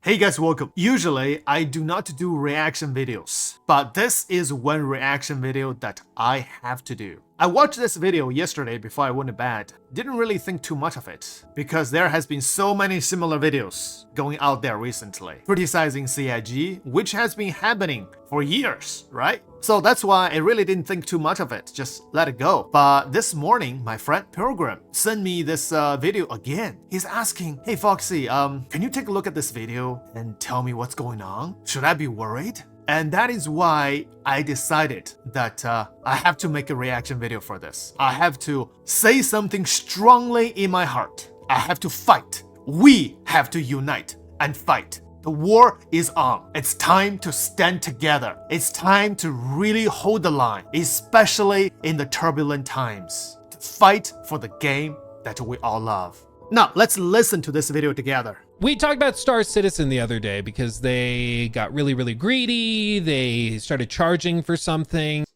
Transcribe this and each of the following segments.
Hey guys, welcome. Usually, I do not do reaction videos, but this is one reaction video that I have to do. I watched this video yesterday before I went to bed. Didn't really think too much of it, because there has been so many similar videos going out there recently, criticizing CIG, which has been happening for years, right? So that's why I really didn't think too much of it, just let it go. But this morning, my friend Pilgrim sent me this video again. He's asking, hey Foxy, can you take a look at this video and tell me what's going on? Should I be worried? And that is why I decided that I have to make a reaction video for this. I have to say something strongly in my heart. I have to fight. We have to unite and fight. The war is on. It's time to stand together. It's time to really hold the line, especially in the turbulent times. To fight for the game that we all love. Now, let's listen to this video together. We talked about Star Citizen the other day because they got really greedy. They started charging for something.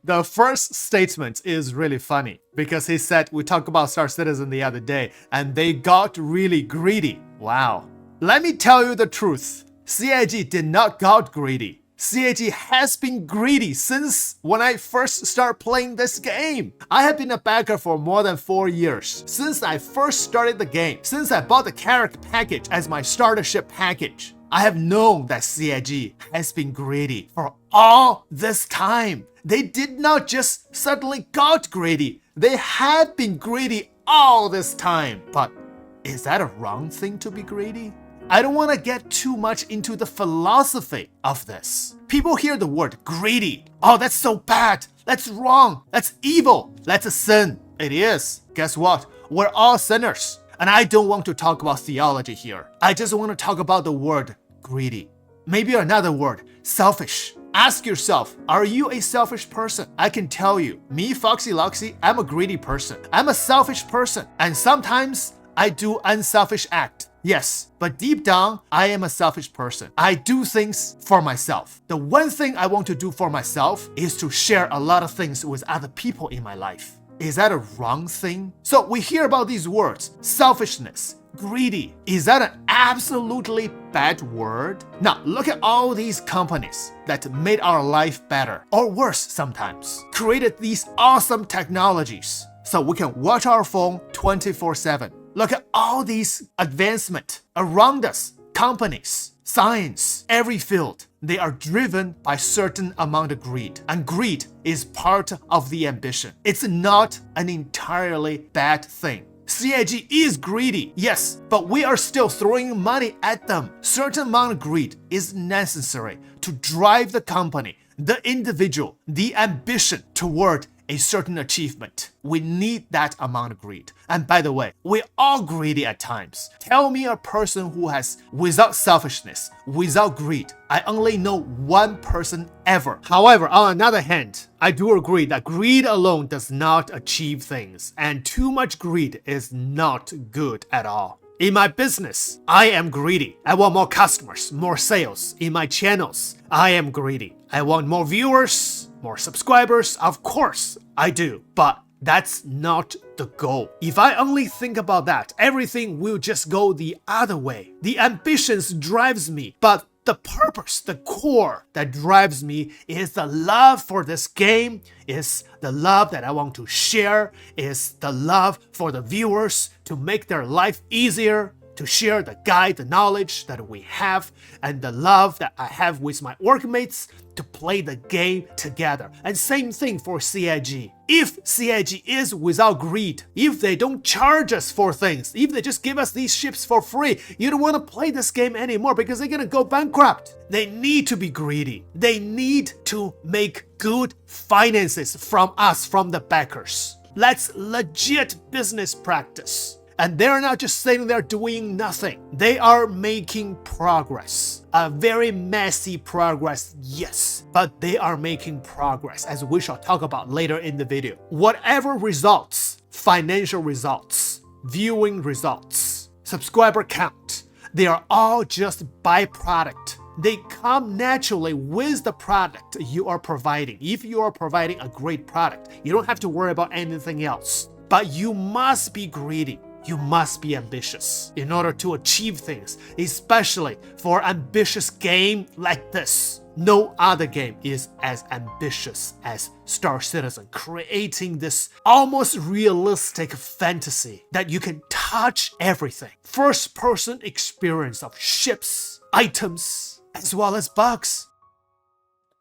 The first statement is really funny because he said we talked about Star Citizen the other day and they got really greedy. Wow. Let me tell you the truth. CIG did not got greedy. CIG has been greedy since when I first started playing this game. I have been a backer for more than 4 years. Since I first started the game, since I bought the character package as my startership package, I have known that CIG has been greedy for all this time. They did not just suddenly got greedy. They have been greedy all this time. But is that a wrong thing to be greedy? I don't want to get too much into the philosophy of this. People hear the word greedy. Oh, that's so bad. That's wrong. That's evil. That's a sin. It is. Guess what? We're all sinners. And I don't want to talk about theology here. I just want to talk about the word greedy. Maybe another word, selfish. Ask yourself, are you a selfish person? I can tell you, me, Foxy Loxy, I'm a greedy person. I'm a selfish person. And sometimes I do unselfish act. Yes, but deep down, I am a selfish person. I do things for myself. The one thing I want to do for myself is to share a lot of things with other people in my life. Is that a wrong thing? So we hear about these words, selfishness, greedy. Is that an absolutely bad word? Now, look at all these companies that made our life better, or worse sometimes, created these awesome technologies so we can watch our phone 24/7. Look at all these advancements around us, companies, science, every field. They are driven by certain amount of greed. And greed is part of the ambition. It's not an entirely bad thing. CIG is greedy, yes, but we are still throwing money at them. Certain amount of greed is necessary to drive the company, the individual, the ambition toward a certain achievement. We need that amount of greed. And by the way, we're all greedy at times. Tell me a person who has, without selfishness, without greed. I only know one person ever. However, on another hand, I do agree that greed alone does not achieve things, and too much greed is not good at all. In my business, I am greedy. I want more customers, more sales. In my channels, I am greedy. I want more viewers, more subscribers. Of course, I do. But that's not the goal. If I only think about that, everything will just go the other way. The ambitions drives me, but the purpose, the core that drives me is the love for this game, is the love that I want to share, is the love for the viewers to make their life easier, to share the guide, the knowledge that we have, and the love that I have with my workmates to play the game together. And same thing for CIG. If CIG is without greed, if they don't charge us for things, if they just give us these ships for free, you don't want to play this game anymore because they're gonna go bankrupt. They need to be greedy. They need to make good finances from us, from the backers. That's legit business practice. And they're not just sitting there doing nothing. They are making progress. A very messy progress, yes. But they are making progress, as we shall talk about later in the video. Whatever results, financial results, viewing results, subscriber count, they are all just byproduct. They come naturally with the product you are providing. If you are providing a great product, you don't have to worry about anything else. But you must be greedy. you must be ambitious in order to achieve things, especially for an ambitious game like this. No other game is as ambitious as Star Citizen, creating this almost realistic fantasy that you can touch everything. First-person experience of ships, items, as well as bugs.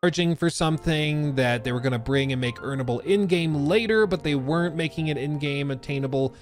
Charging for something that they were going to bring and make earnable in-game later, but they weren't making it in-game attainable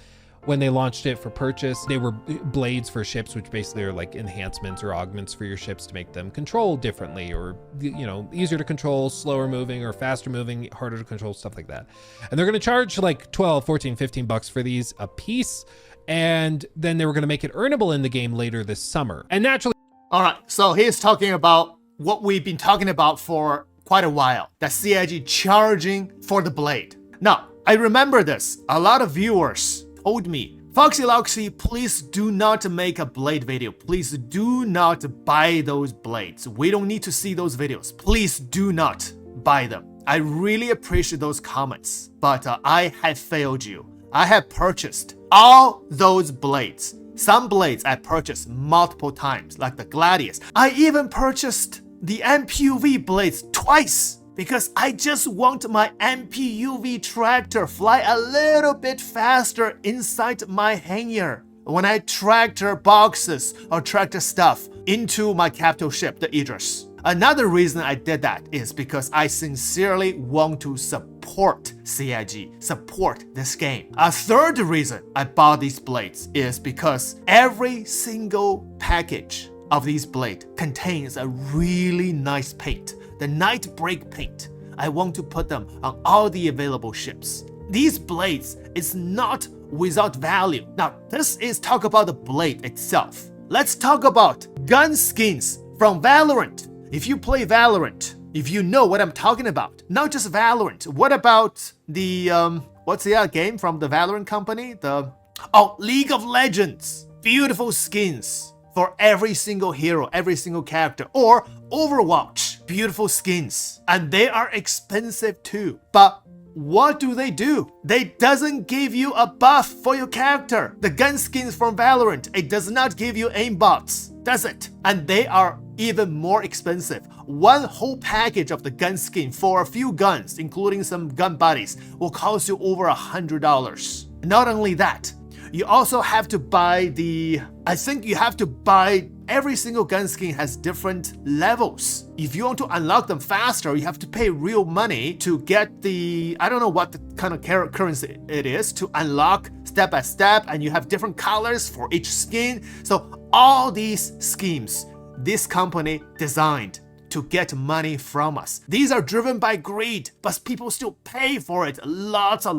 when they launched it for purchase. They were blades for ships, which basically are like enhancements or augments for your ships to make them control differently, or, you know, easier to control, slower moving or faster moving, harder to control, stuff like that. And they're going to charge like 12, 14, 15 bucks for these a piece. And then they were going to make it earnable in the game later this summer. And naturally, all right, so he's talking about what we've been talking about for quite a while, that CIG charging for the blade. Now, I remember this. A lot of viewers told me, Foxy Loxy, please do not make a blade video. Please do not buy those blades. We don't need to see those videos. Please do not buy them. I really appreciate those comments, but I have failed you. I have purchased all those blades. Some blades I purchased multiple times, like the Gladius. I even purchased the MPUV blades twice, because I just want my MPUV tractor fly a little bit faster inside my hangar when I tractor boxes or tractor stuff into my capital ship, the Idris. Another reason I did that is because I sincerely want to support CIG, support this game. A third reason I bought these blades is because every single package of these blades contains a really nice paint, the Nightbreak paint. I want to put them on all the available ships. These blades is not without value. Now, this is talk about the blade itself. Let's talk about gun skins from Valorant. If you play Valorant, if you know what I'm talking about, not just Valorant, what about the, what's the other game from the Valorant company? League of Legends. Beautiful skins for every single hero, every single character. Or Overwatch, beautiful skins. And they are expensive too. But what do? They doesn't give you a buff for your character. The gun skins from Valorant, it does not give you aimbots, does it? And they are even more expensive. One whole package of the gun skin for a few guns, including some gun bodies, will cost you over $100. Not only that, you also have to buy every single gun skin has different levels. If you want to unlock them faster, you have to pay real money to get the, I don't know what the kind of currency it is, to unlock step by step, and you have different colors for each skin. So all these schemes, this company designed to get money from us. These are driven by greed, but people still pay for it. Lots of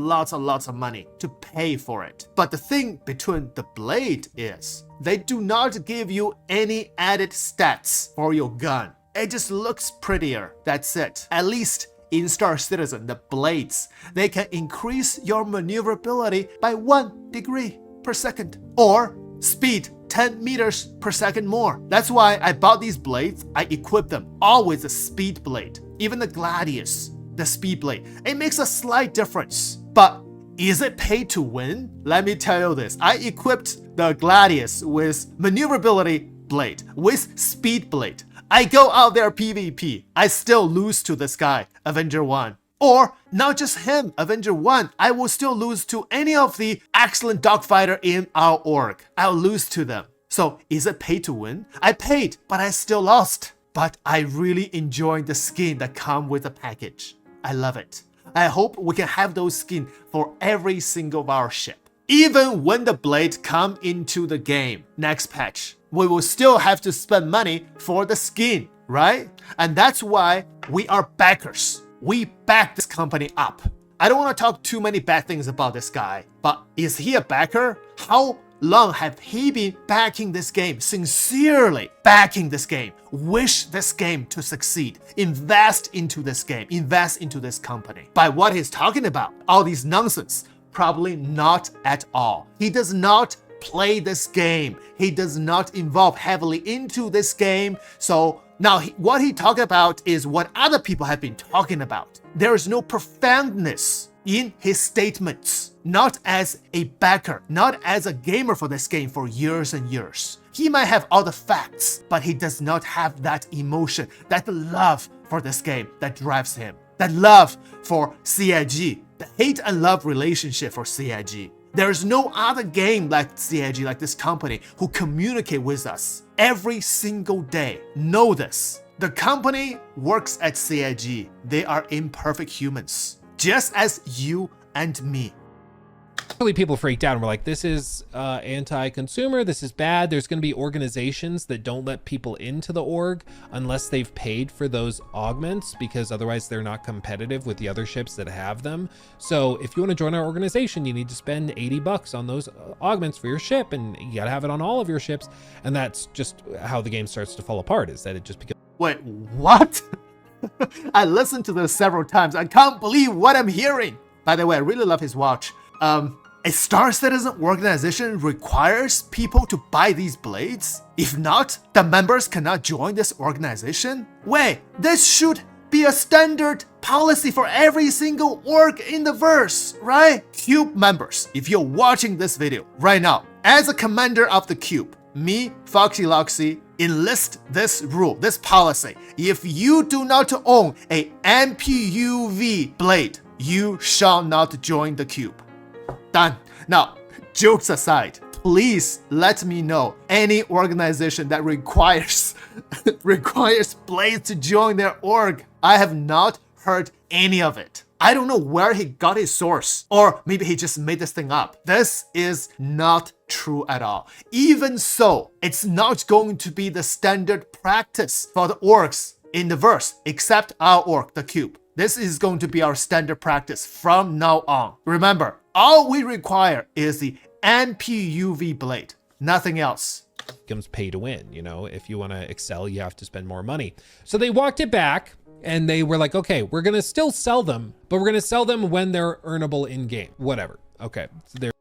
money to pay for it. But the thing between the blade is they do not give you any added stats for your gun. It just looks prettier. That's it. At least in Star Citizen, the blades, they can increase your maneuverability by 1 degree per second, or speed 10 meters per second more. That's why I bought these blades. I equipped them all with a speed blade. Even the Gladius, the speed blade, it makes a slight difference. But is it pay to win? Let me tell you this. I equipped the Gladius with maneuverability blade, with speed blade. I go out there PvP. I still lose to this guy, Avenger 1. Or not just him, Avenger 1, I will still lose to any of the excellent dogfighter in our org. I'll lose to them. So is it pay to win? I paid, but I still lost. But I really enjoy the skin that come with the package. I love it. I hope we can have those skins for every single of our ship. Even when the blade come into the game, next patch, we will still have to spend money for the skin, right? And that's why we are backers. We back this company up. I don't want to talk too many bad things about this guy, but is he a backer? How long have he been backing this game? Sincerely backing this game. Wish this game to succeed. Invest into this game. Invest into this company. By what he's talking about, all these nonsense, probably not at all. He does not play this game. He does not involve heavily into this game. So now, what he talked about is what other people have been talking about. There is no profoundness in his statements, not as a backer, not as a gamer for this game for years and years. He might have all the facts, but he does not have that emotion, that love for this game that drives him, that love for CIG, the hate and love relationship for CIG. There is no other game like CIG, like this company, who communicate with us every single day. Know this. The company works at CIG. They are imperfect humans, just as you and me. Really, people freaked out and were like, this is anti-consumer, this is bad. There's going to be organizations that don't let people into the org unless they've paid for those augments, because otherwise they're not competitive with the other ships that have them. So if you want to join our organization, you need to spend 80 bucks on those augments for your ship, and you got to have it on all of your ships. And that's just how the game starts to fall apart, is that it just becomes... Wait, what? I listened to this several times. I can't believe what I'm hearing. By the way, I really love his watch. A Star Citizen organization requires people to buy these blades? If not, the members cannot join this organization? Wait, this should be a standard policy for every single org in the verse, right? Cube members, if you're watching this video right now, as a commander of the Cube, me, Foxy Loxy, enlist this rule, this policy. If you do not own a MPUV blade, you shall not join the Cube. Done. Now, jokes aside, please let me know any organization that requires blades to join their org. I have not heard any of it. I don't know where he got his source, or maybe he just made this thing up. This is not true at all. Even so, it's not going to be the standard practice for the orgs in the verse, except our org, the Cube. This is going to be our standard practice from now on. Remember, all we require is the MPUV blade, nothing else. Becomes pay to win, you know? If you want to excel, you have to spend more money. So they walked it back, and they were like, okay, we're going to still sell them, but we're going to sell them when they're earnable in-game. Whatever. Okay. So they're...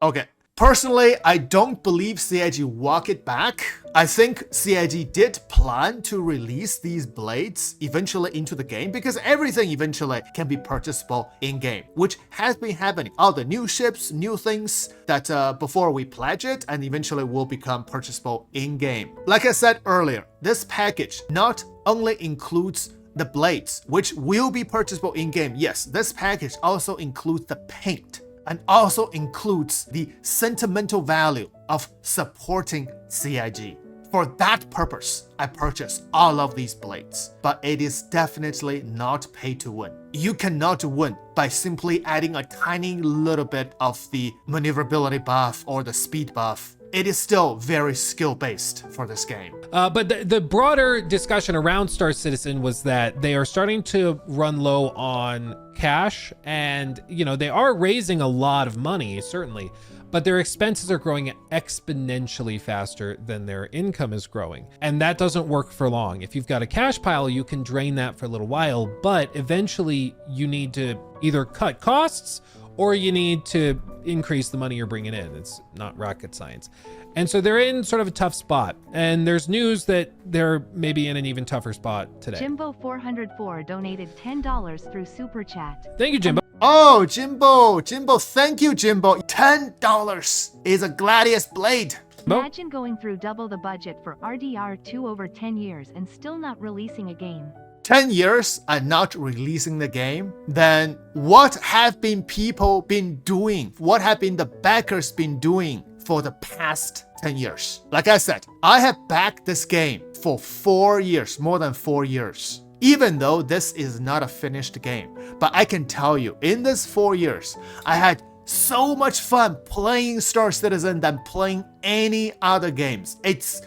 Okay. Personally, I don't believe CIG walk it back. I think CIG did plan to release these blades eventually into the game, because everything eventually can be purchasable in-game, which has been happening. All the new ships, new things that before we pledge it and eventually will become purchasable in-game. Like I said earlier, this package not only includes the blades, which will be purchasable in-game. Yes, this package also includes the paint, and also includes the sentimental value of supporting CIG. For that purpose, I purchased all of these blades, but it is definitely not pay to win. You cannot win by simply adding a tiny little bit of the maneuverability buff or the speed buff. It is still very skill-based for this game. But the broader discussion around Star Citizen was that they are starting to run low on cash, and you know, they are raising a lot of money, certainly, but their expenses are growing exponentially faster than their income is growing. And that doesn't work for long. If you've got a cash pile, you can drain that for a little while, but eventually you need to either cut costs or you need to increase the money you're bringing in. It's not rocket science. And so they're in sort of a tough spot. And there's news that they're maybe in an even tougher spot today. Jimbo404 donated $10 through Super Chat. Thank you, Jimbo. Oh, Jimbo, thank you, Jimbo. $10 is a Gladius blade. Imagine going through double the budget for RDR2 over 10 years and still not releasing a game. 10 years and not releasing the game, then what have been people been doing? What have been the backers been doing for the past 10 years? Like I said, I have backed this game for 4 years, more than 4 years. Even though this is not a finished game, but I can tell you, in this 4 years, I had so much fun playing Star Citizen than playing any other games. It's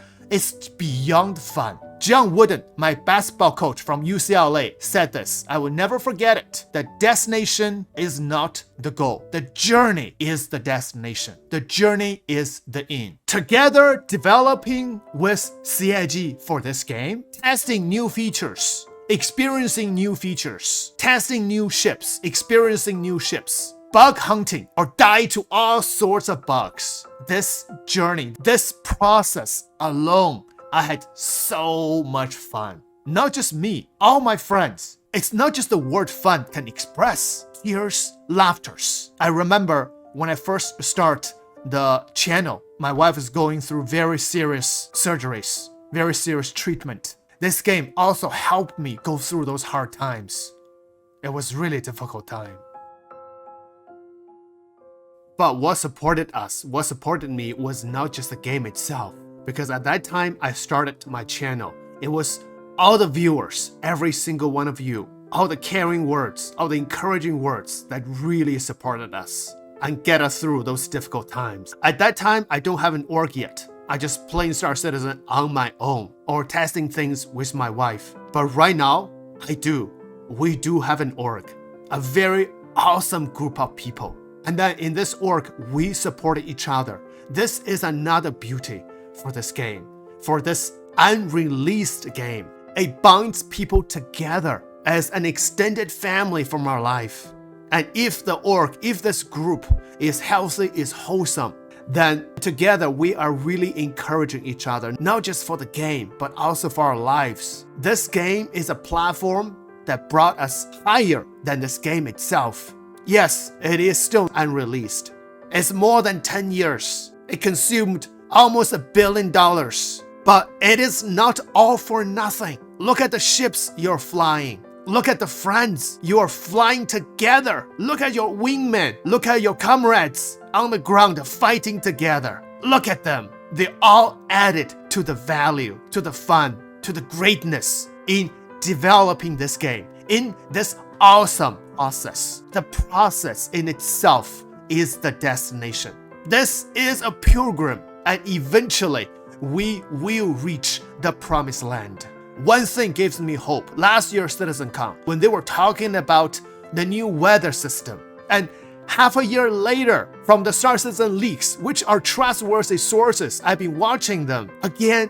beyond fun. John Wooden, my basketball coach from UCLA, said this. I will never forget it. The destination is not the goal. The journey is the destination. The journey is the end. Together, developing with CIG for this game, testing new features, experiencing new features, testing new ships, experiencing new ships, bug hunting or die to all sorts of bugs. This journey, this process alone, I had so much fun. Not just me, all my friends. It's not just the word fun can express tears, laughters. I remember when I first start the channel, my wife is going through very serious surgeries, very serious treatment. This game also helped me go through those hard times. It was really a difficult time. But what supported us, what supported me was not just the game itself. Because at that time I started my channel, it was all the viewers, every single one of you, all the caring words, all the encouraging words that really supported us and get us through those difficult times. At that time, I don't have an org yet. I just playing Star Citizen on my own or testing things with my wife. But right now, I do. We do have an org, a very awesome group of people. And then in this org, we supported each other. This is another beauty for this game, for this unreleased game. It binds people together as an extended family from our life. And if the org, if this group is healthy, is wholesome, then together we are really encouraging each other, not just for the game, but also for our lives. This game is a platform that brought us higher than this game itself. Yes, it is still unreleased. It's more than 10 years. It consumed almost $1 billion. But it is not all for nothing. Look at the ships you're flying. Look at the friends you are flying together. Look at your wingmen. Look at your comrades on the ground fighting together. Look at them. They all added to the value, to the fun, to the greatness in developing this game, in this awesome process. The process in itself is the destination. This is a pilgrim, and eventually we will reach the promised land. One thing gives me hope. Last year CitizenCon, when they were talking about the new weather system, and half a year later, from the Star Citizen leaks, which are trustworthy sources, I've been watching them again,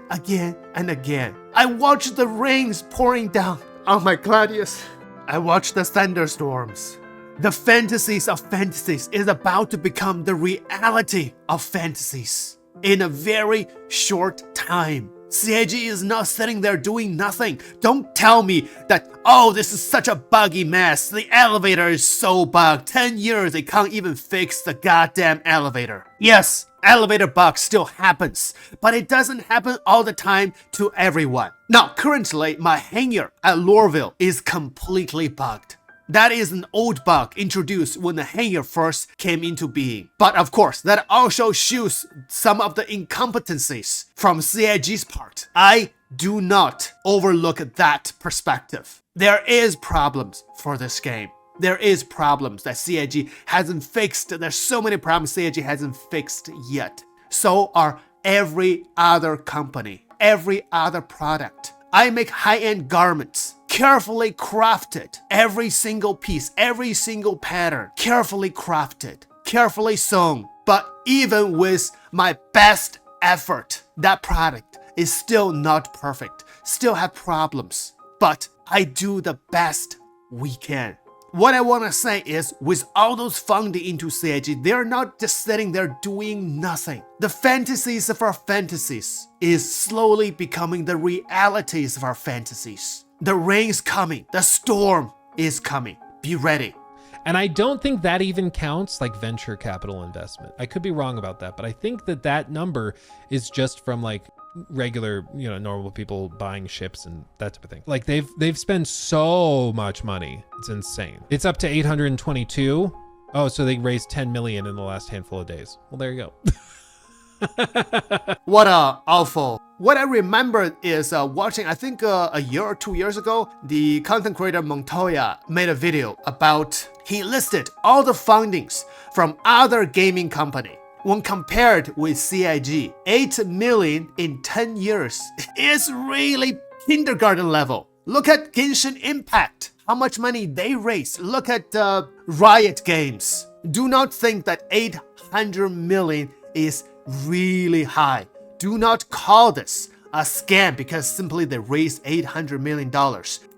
and again. I watched the rains pouring down on my Gladius. I watched the thunderstorms. The fantasies of fantasies is about to become the reality of fantasies in a very short time. CIG is not sitting there doing nothing. Don't tell me that, oh, this is such a buggy mess. The elevator is so bugged. 10 years, they can't even fix the goddamn elevator. Yes, elevator bug still happens, but it doesn't happen all the time to everyone. Now, currently, my hangar at Lorville is completely bugged. That is an old bug introduced when the hangar first came into being. But of course, that also shows some of the incompetencies from CIG's part. I do not overlook that perspective. There is problems for this game. There is problems that CIG hasn't fixed. There's so many problems CIG hasn't fixed yet. So are every other company, every other product. I make high-end garments, carefully crafted. Every single piece, every single pattern, carefully crafted, carefully sewn. But even with my best effort, that product is still not perfect, still have problems. But I do the best we can. What I want to say is, with all those funding into CIG, they're not just sitting there doing nothing. The fantasies of our fantasies is slowly becoming the realities of our fantasies. The rain's coming. The storm is coming. Be ready. And I don't think that even counts like venture capital investment. I could be wrong about that, but I think that that number is just from like regular, normal people buying ships and that type of thing. Like they've spent so much money. It's insane. It's up to 822. Oh, so they raised 10 million in the last handful of days. Well, there you go. What a awful. What I remember is watching, I think a year or 2 years ago, the content creator Montoya made a video about, he listed all the fundings from other gaming company. When compared with CIG, 8 million in 10 years is really kindergarten level. Look at Genshin Impact, how much money they raised. Look at Riot Games. Do not think that 800 million is really high. Do not call this a scam because simply they raised $800 million.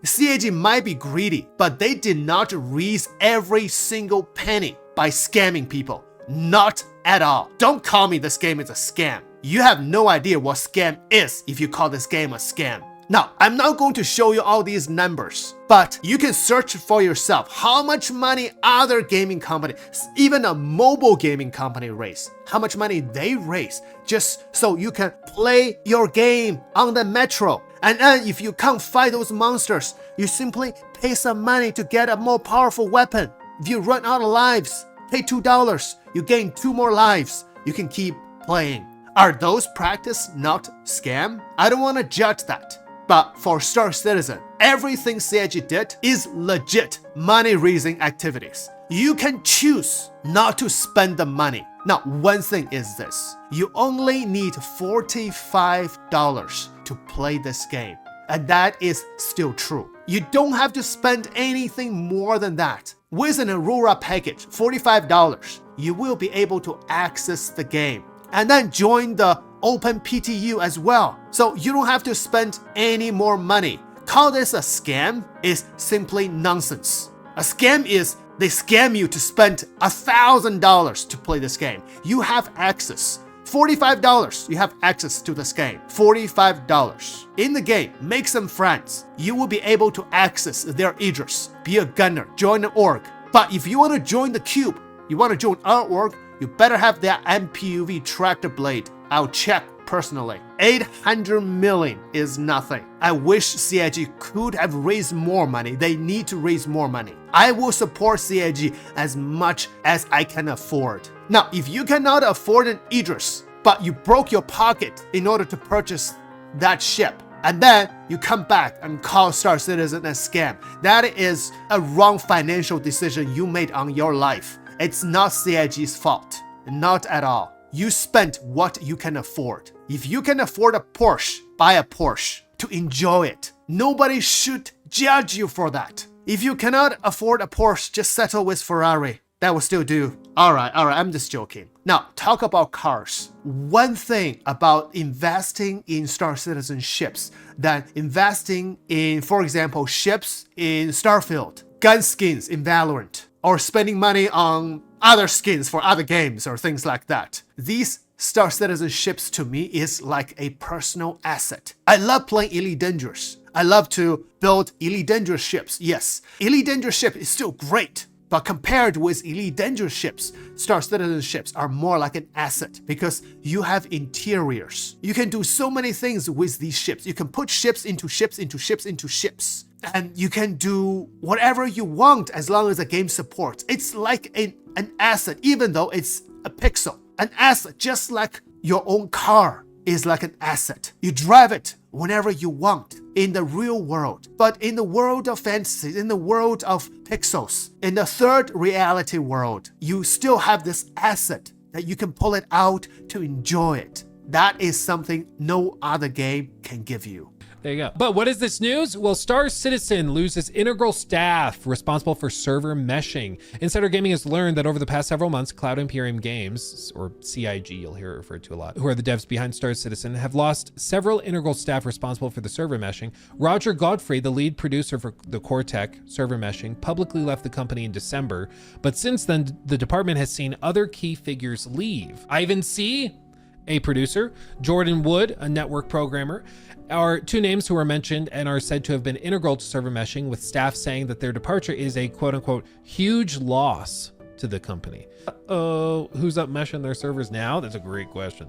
CIG might be greedy, but they did not raise every single penny by scamming people. Not at all. Don't call me this game is a scam. You have no idea what scam is if you call this game a scam. Now, I'm not going to show you all these numbers, but you can search for yourself how much money other gaming companies, even a mobile gaming company raise, how much money they raise just so you can play your game on the metro. And then if you can't fight those monsters, you simply pay some money to get a more powerful weapon. If you run out of lives, pay $2, you gain 2 more lives. You can keep playing. Are those practices not scam? I don't want to judge that. But for Star Citizen, everything CIG did is legit money-raising activities. You can choose not to spend the money. Now, one thing is this. You only need $45 to play this game. And that is still true. You don't have to spend anything more than that. With an Aurora package, $45, you will be able to access the game. And then join the Open PTU as well. So you don't have to spend any more money. Call this a scam is simply nonsense. A scam is they scam you to spend $1,000 to play this game. You have access. $45, you have access to this game. $45. In the game, make some friends. You will be able to access their address, be a gunner, join an org. But if you want to join the cube, you want to join our org, you better have that MPUV tractor blade. I'll check personally. 800 million is nothing. I wish CIG could have raised more money. They need to raise more money. I will support CIG as much as I can afford. Now, if you cannot afford an Idris, but you broke your pocket in order to purchase that ship, and then you come back and call Star Citizen a scam, that is a wrong financial decision you made on your life. It's not CIG's fault. Not at all. You spent what you can afford. If you can afford a Porsche, buy a Porsche to enjoy it. Nobody should judge you for that. If you cannot afford a Porsche, just settle with Ferrari. That will still do. Alright, I'm just joking. Now, talk about cars. One thing about investing in Star Citizen ships than investing in, for example, ships in Starfield, gun skins in Valorant, or spending money on other skins for other games or things like that. These Star Citizen ships to me is like a personal asset. I love playing Elite Dangerous. I love to build Elite Dangerous ships. Yes, Elite Dangerous ship is still great. But compared with Elite Dangerous ships, Star Citizen ships are more like an asset because you have interiors. You can do so many things with these ships. You can put ships into ships into ships into ships. And you can do whatever you want as long as the game supports. It's like an asset, even though it's a pixel. An asset, just like your own car is like an asset. You drive it whenever you want in the real world. But in the world of fantasy, in the world of pixels, in the third reality world, you still have this asset that you can pull it out to enjoy it. That is something no other game can give you. There you go. But what is this news? Well, Star Citizen loses integral staff responsible for server meshing. Insider Gaming has learned that over the past several months, Cloud Imperium Games, or CIG, you'll hear it referred to a lot, who are the devs behind Star Citizen, have lost several integral staff responsible for the server meshing. Roger Godfrey, the lead producer for the core tech server meshing, publicly left the company in December. But since then, the department has seen other key figures leave. Ivan C., a producer, Jordan Wood, a network programmer, are two names who are mentioned and are said to have been integral to server meshing, with staff saying that their departure is a quote-unquote huge loss to the company. Who's up meshing their servers now? That's a great question.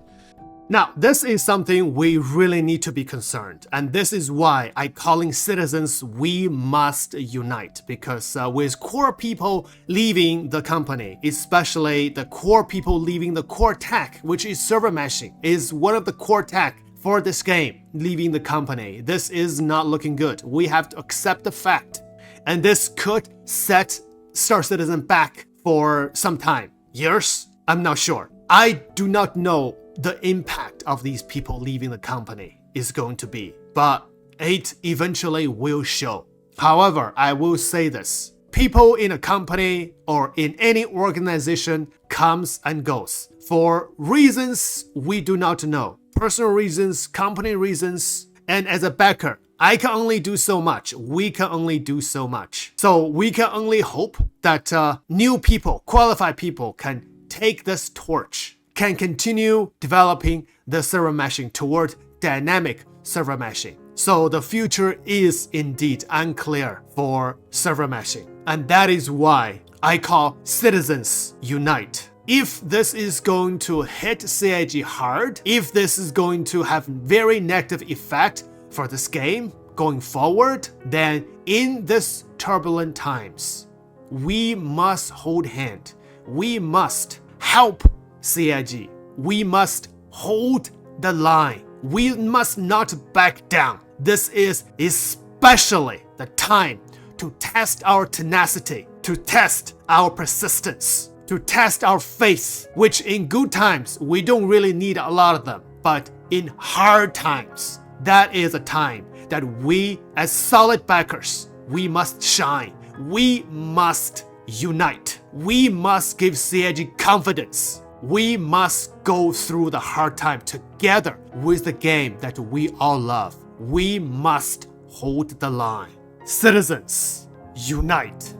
Now, this is something we really need to be concerned. And this is why I calling citizens, we must unite. Because with core people leaving the company, especially the core people leaving the core tech, which is server meshing, is one of the core tech for this game, leaving the company. This is not looking good. We have to accept the fact. And this could set Star Citizen back for some time. Years? I'm not sure. I do not know the impact of these people leaving the company is going to be, but it eventually will show. However, I will say this. People in a company or in any organization comes and goes for reasons we do not know. Personal reasons, company reasons, and as a backer, I can only do so much. We can only do so much. So we can only hope that new people, qualified people can take this torch, can continue developing the server meshing toward dynamic server meshing. So the future is indeed unclear for server meshing. And that is why I call citizens unite. If this is going to hit CIG hard, if this is going to have very negative effect for this game going forward, then in this turbulent times, we must hold hand. We must help CIG. We must hold the line. We must not back down. This is especially the time to test our tenacity, to test our persistence, to test our faith, which in good times, we don't really need a lot of them. But in hard times, that is a time that we, as solid backers, we must shine. We must unite. We must give CIG confidence. We must go through the hard time together with the game that we all love. We must hold the line. Citizens, unite.